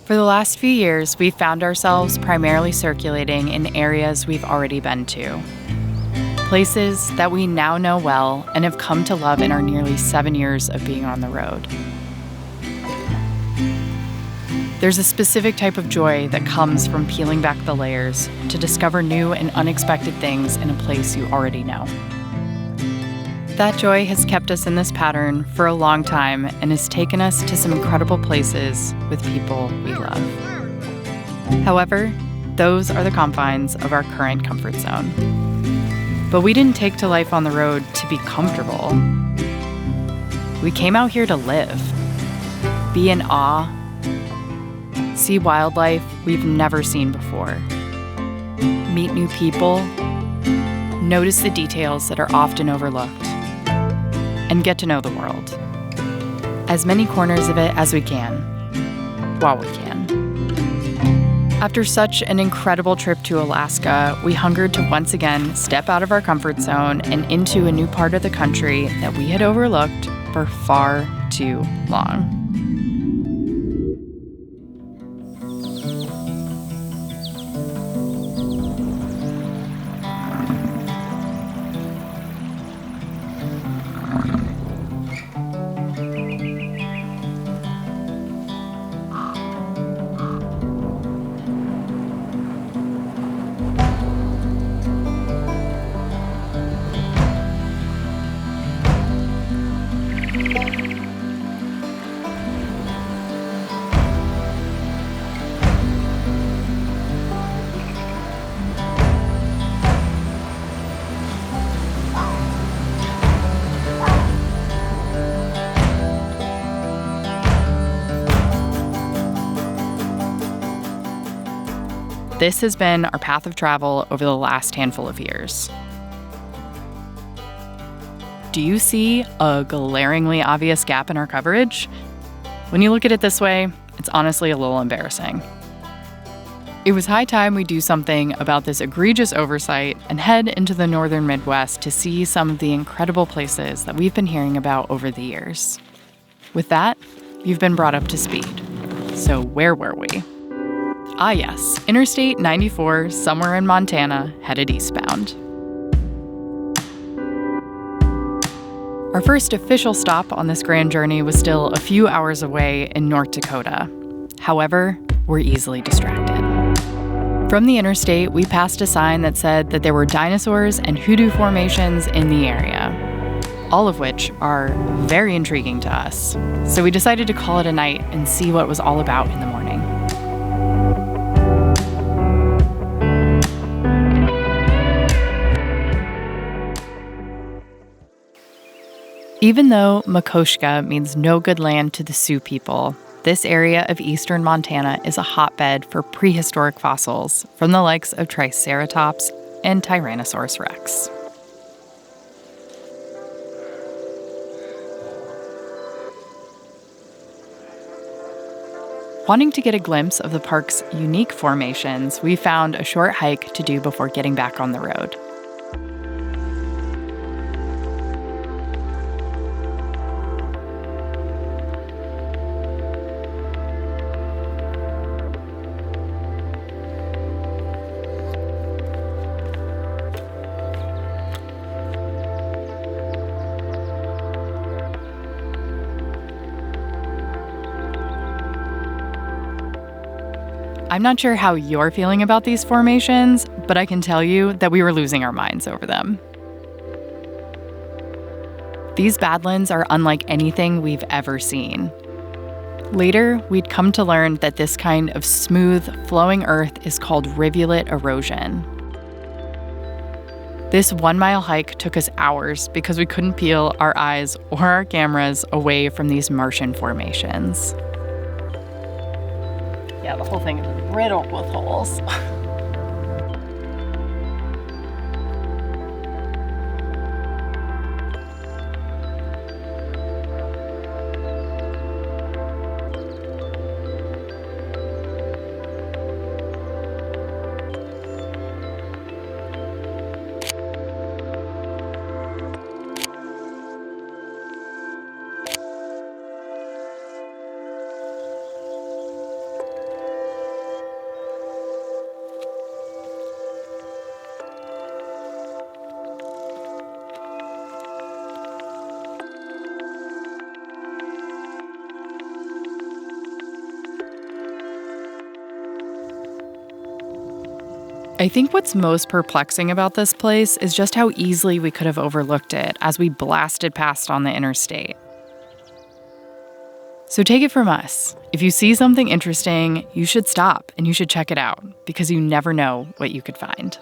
For the last few years, we've found ourselves primarily circulating in areas we've already been to. Places that we now know well and have come to love in our nearly 7 years of being on the road. There's a specific type of joy that comes from peeling back the layers to discover new and unexpected things in a place you already know. That joy has kept us in this pattern for a long time and has taken us to some incredible places with people we love. However, those are the confines of our current comfort zone. But we didn't take to life on the road to be comfortable. We came out here to live, be in awe, see wildlife we've never seen before, meet new people, notice the details that are often overlooked, and get to know the world. As many corners of it as we can, while we can. After such an incredible trip to Alaska, we hungered to once again step out of our comfort zone and into a new part of the country that we had overlooked for far too long. This has been our path of travel over the last handful of years. Do you see a glaringly obvious gap in our coverage? When you look at it this way, it's honestly a little embarrassing. It was high time we do something about this egregious oversight and head into the northern Midwest to see some of the incredible places that we've been hearing about over the years. With that, you've been brought up to speed. So where were we? Ah yes, Interstate 94, somewhere in Montana, headed eastbound. Our first official stop on this grand journey was still a few hours away in North Dakota. However, we're easily distracted. From the interstate, we passed a sign that said that there were dinosaurs and hoodoo formations in the area, all of which are very intriguing to us. So we decided to call it a night and see what it was all about in the morning. Even though Makoshika means no good land to the Sioux people, this area of eastern Montana is a hotbed for prehistoric fossils from the likes of Triceratops and Tyrannosaurus rex. Wanting to get a glimpse of the park's unique formations, we found a short hike to do before getting back on the road. I'm not sure how you're feeling about these formations, but I can tell you that we were losing our minds over them. These badlands are unlike anything we've ever seen. Later, we'd come to learn that this kind of smooth, flowing earth is called rivulet erosion. This 1-mile hike took us hours because we couldn't peel our eyes or our cameras away from these Martian formations. Yeah, the whole thing is riddled with holes. I think what's most perplexing about this place is just how easily we could have overlooked it as we blasted past on the interstate. So take it from us. If you see something interesting, you should stop and you should check it out, because you never know what you could find.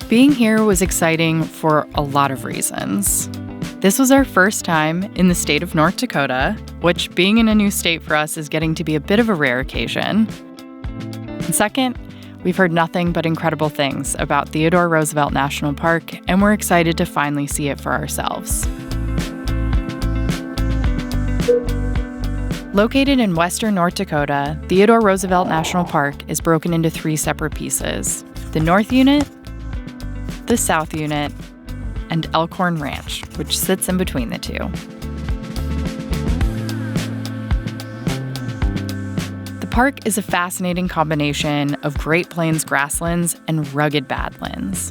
Being here was exciting for a lot of reasons. This was our first time in the state of North Dakota, which, being in a new state for us, is getting to be a bit of a rare occasion. And second, we've heard nothing but incredible things about Theodore Roosevelt National Park, and we're excited to finally see it for ourselves. Located in western North Dakota, Theodore Roosevelt National Park is broken into 3 separate pieces: the North Unit, the South Unit, and Elkhorn Ranch, which sits in between the two. The park is a fascinating combination of Great Plains grasslands and rugged badlands.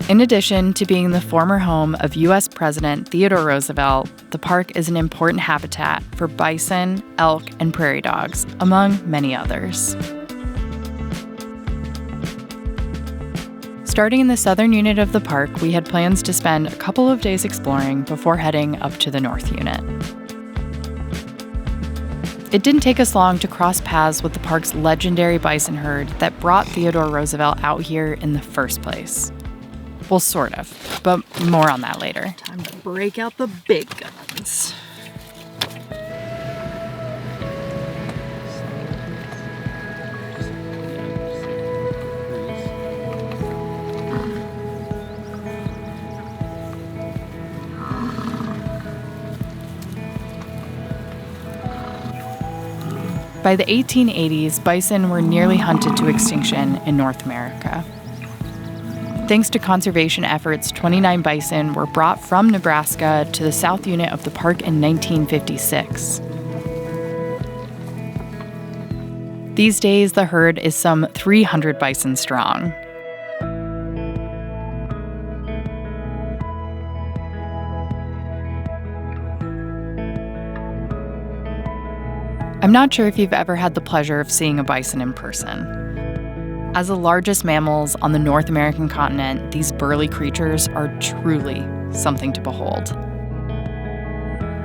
In addition to being the former home of U.S. President Theodore Roosevelt, the park is an important habitat for bison, elk, and prairie dogs, among many others. Starting in the southern unit of the park, we had plans to spend a couple of days exploring before heading up to the north unit. It didn't take us long to cross paths with the park's legendary bison herd that brought Theodore Roosevelt out here in the first place. Well, sort of, but more on that later. Time to break out the big guns. By the 1880s, bison were nearly hunted to extinction in North America. Thanks to conservation efforts, 29 bison were brought from Nebraska to the south unit of the park in 1956. These days, the herd is some 300 bison strong. I'm not sure if you've ever had the pleasure of seeing a bison in person. As the largest mammals on the North American continent, these burly creatures are truly something to behold.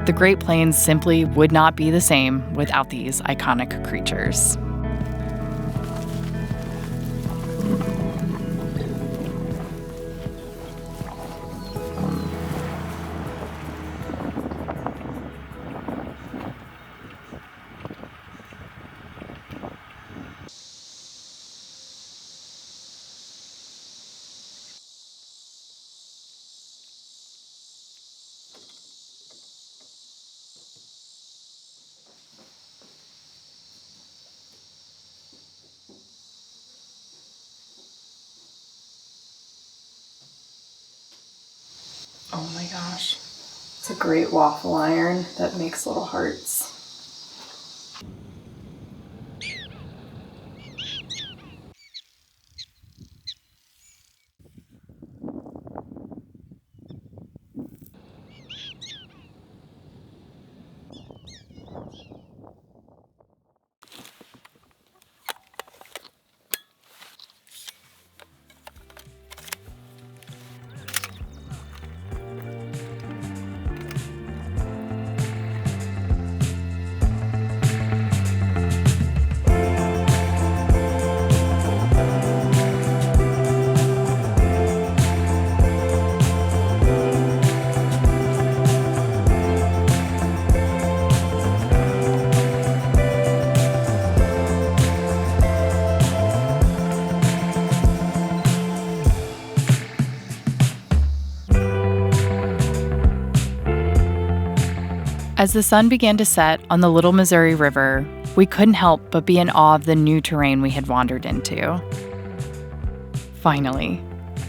The Great Plains simply would not be the same without these iconic creatures. Oh my gosh, it's a great waffle iron that makes little hearts. As the sun began to set on the Little Missouri River, we couldn't help but be in awe of the new terrain we had wandered into. Finally,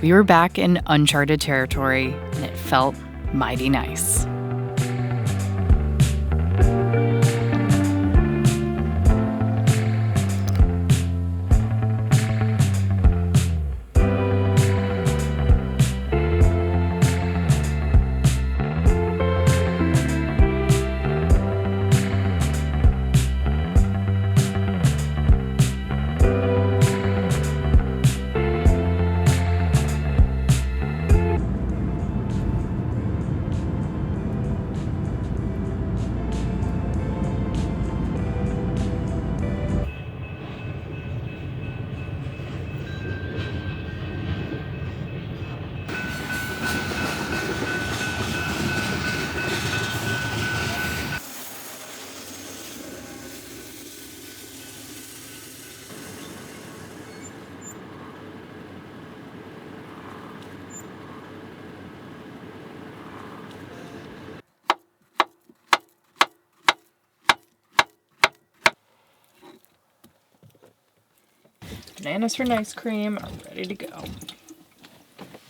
we were back in uncharted territory, and it felt mighty nice. Bananas for ice cream are ready to go.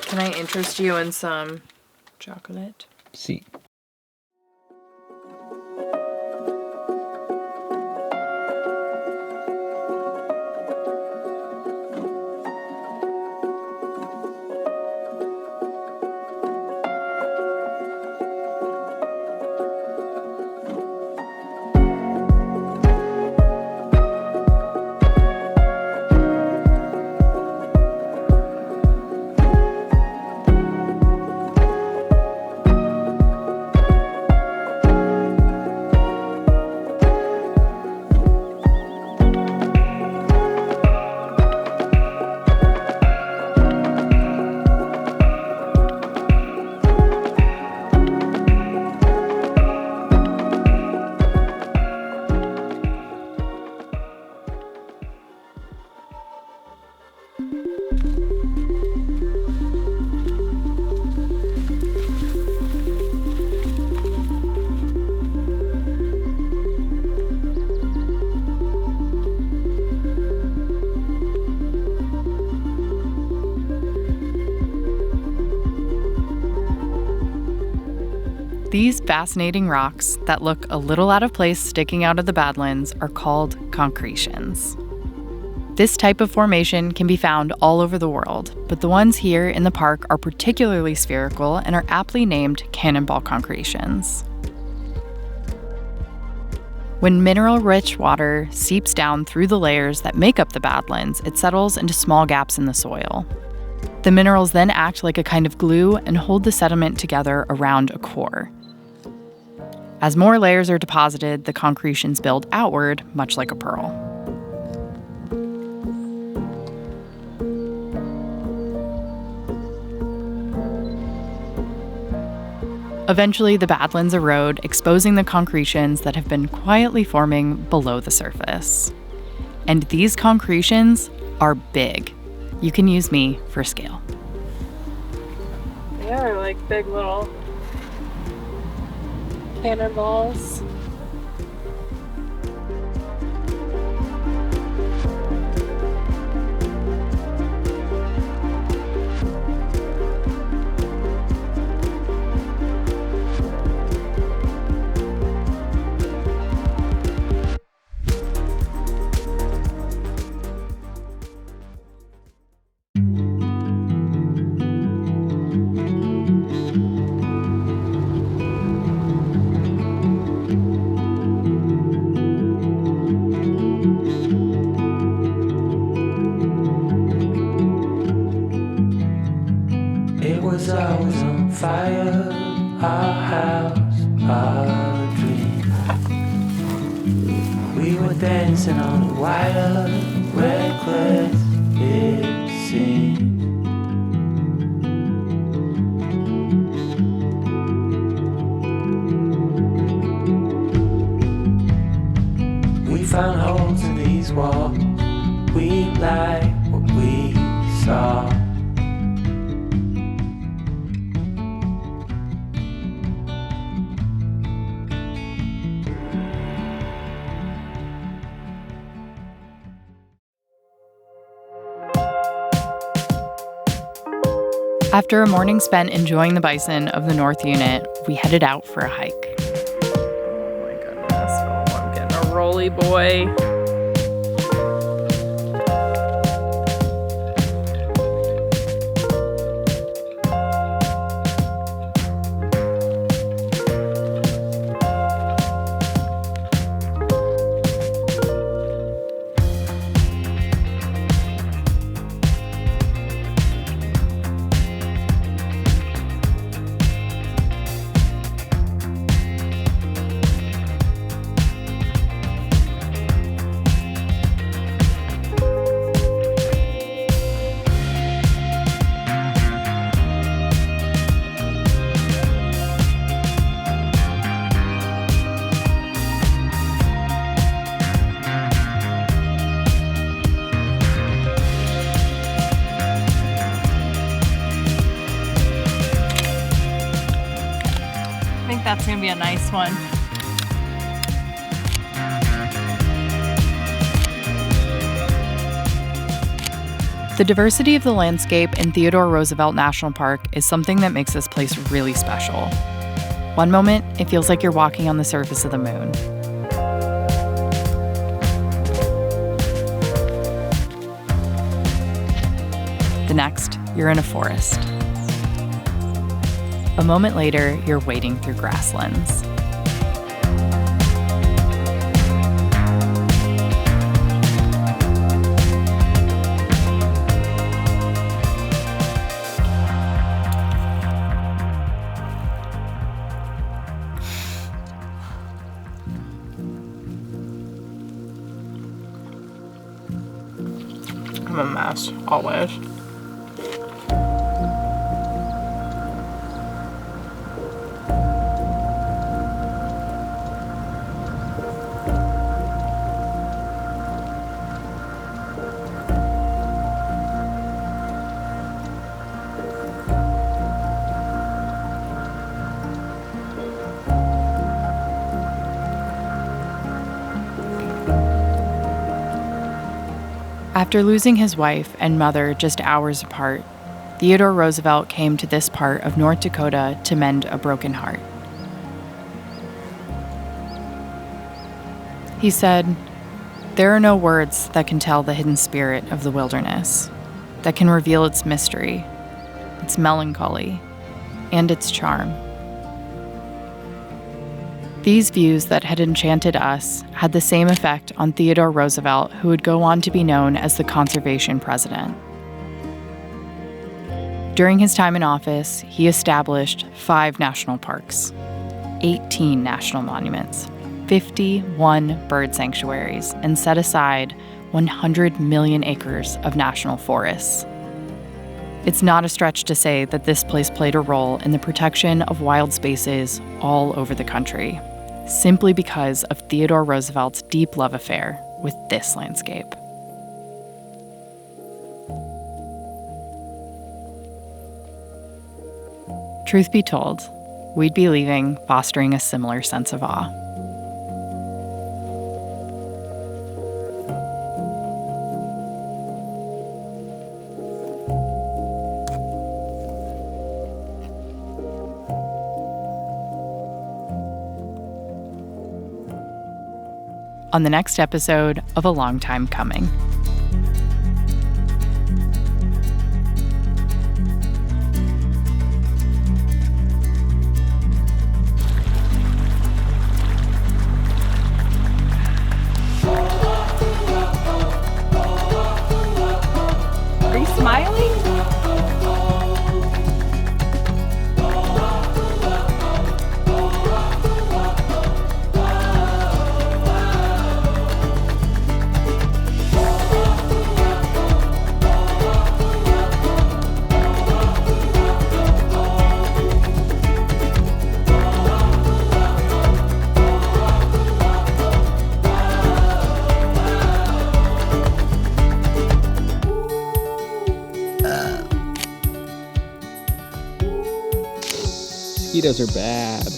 Can I interest you in some chocolate? Sí. These fascinating rocks that look a little out of place sticking out of the Badlands are called concretions. This type of formation can be found all over the world, but the ones here in the park are particularly spherical and are aptly named Cannonball concretions. When mineral-rich water seeps down through the layers that make up the Badlands, it settles into small gaps in the soil. The minerals then act like a kind of glue and hold the sediment together around a core. As more layers are deposited, the concretions build outward, much like a pearl. Eventually, the Badlands erode, exposing the concretions that have been quietly forming below the surface. And these concretions are big. You can use me for scale. They are like big little cannonballs. I was on fire, our house, our dream. We were dancing on the wire, reckless it seemed. We found holes in these walls, we like what we saw. After a morning spent enjoying the bison of the North Unit, we headed out for a hike. Oh my goodness. Oh, I'm getting a rolly boy. I think that's gonna be a nice one. The diversity of the landscape in Theodore Roosevelt National Park is something that makes this place really special. One moment, it feels like you're walking on the surface of the moon. The next, you're in a forest. A moment later, you're wading through grasslands. I'm a mess, always. After losing his wife and mother just hours apart, Theodore Roosevelt came to this part of North Dakota to mend a broken heart. He said, "There are no words that can tell the hidden spirit of the wilderness, that can reveal its mystery, its melancholy, and its charm." These views that had enchanted us had the same effect on Theodore Roosevelt, who would go on to be known as the conservation president. During his time in office, he established 5 national parks, 18 national monuments, 51 bird sanctuaries, and set aside 100 million acres of national forests. It's not a stretch to say that this place played a role in the protection of wild spaces all over the country, simply because of Theodore Roosevelt's deep love affair with this landscape. Truth be told, we'd be leaving fostering a similar sense of awe. On the next episode of A Long Time Coming. Are you smiling? Mosquitoes are bad.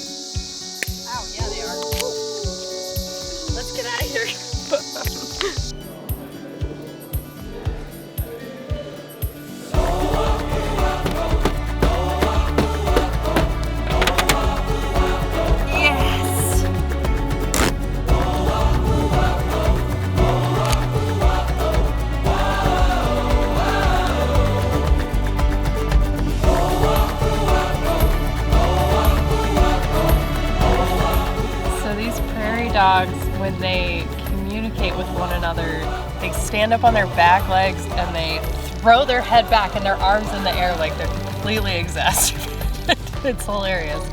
Oh, yeah, they are. Let's get out of here. dogs, when they communicate with one another, they stand up on their back legs and they throw their head back and their arms in the air like they're completely exasperated. It's hilarious.